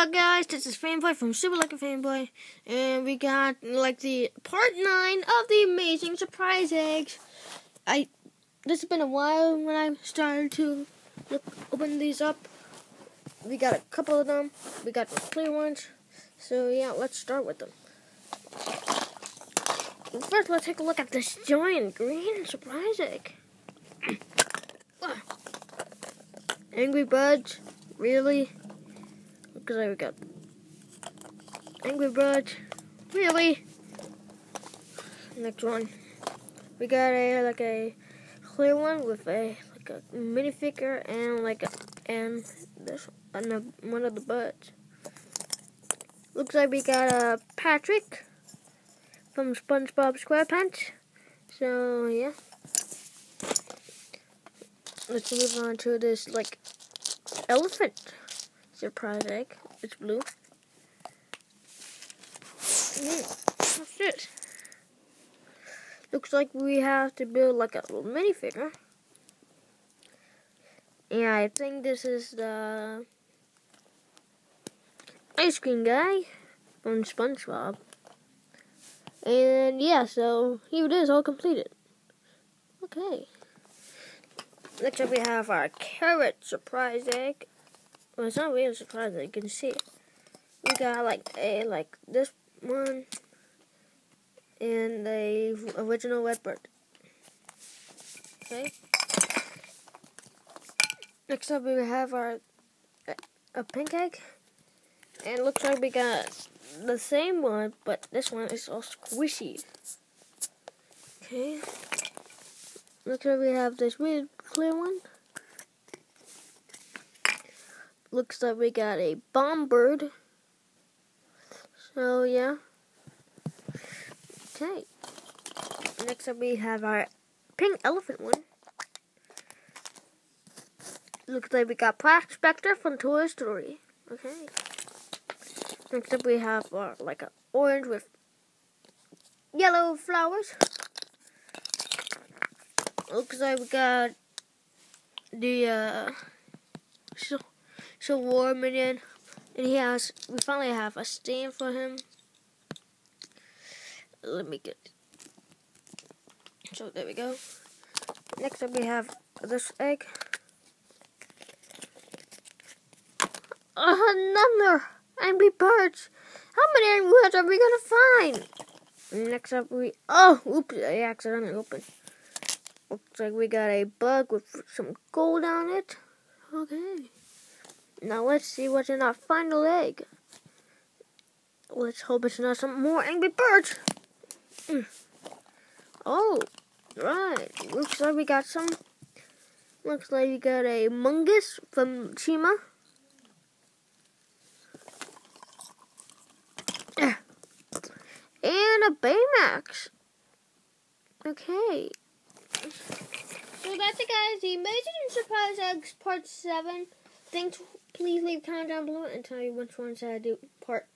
Hello guys, this is Fanboy from Super Lucky Fanboy, and we got like the part 9 of the Amazing Surprise Eggs. This has been a while when I started to open these up. We got a couple of them. We got the clear ones. So yeah, let's start with them. First, let's take a look at this giant green surprise egg. Angry Birds, really? Because we got Angry Birds, really? Next one, we got a clear one with a minifigure and this one of the birds. Looks like we got a Patrick from SpongeBob SquarePants. So yeah, let's move on to this elephant surprise egg. It's blue. What's this? Looks like we have to build like a little minifigure. Yeah, I think this is the ice cream guy from SpongeBob. And yeah, so here it is, all completed. Okay. Next up we have our carrot surprise egg. Well, it's not really a surprise egg, you can see it. We got this one and the original red bird. Okay. Next up we have our a pink egg, and it looks like we got the same one, but this one is all squishy. Okay. Looks like we have this weird clear one. Looks like we got a bomb bird. So yeah. Okay. Next up we have our pink elephant one. Looks like we got Black Spectre from Toy Story. Okay. Next up we have our an orange with yellow flowers. Looks like we got the War Minion, and we finally have a stand for him. Let me get it. So there we go. Next up we have this egg. Another Angry Birds. How many Angry Birds are we gonna find? Next up oops, I accidentally opened. Looks like we got a bug with some gold on it. Okay. Now let's see what's in our final egg. Let's hope it's not some more Angry Birds. Oh, right. Looks like we got a Mungus from Chima. And a Baymax. Okay. So that's it, guys. The Amazing Surprise Eggs Part 7. Please leave a comment down below and tell me which ones I do part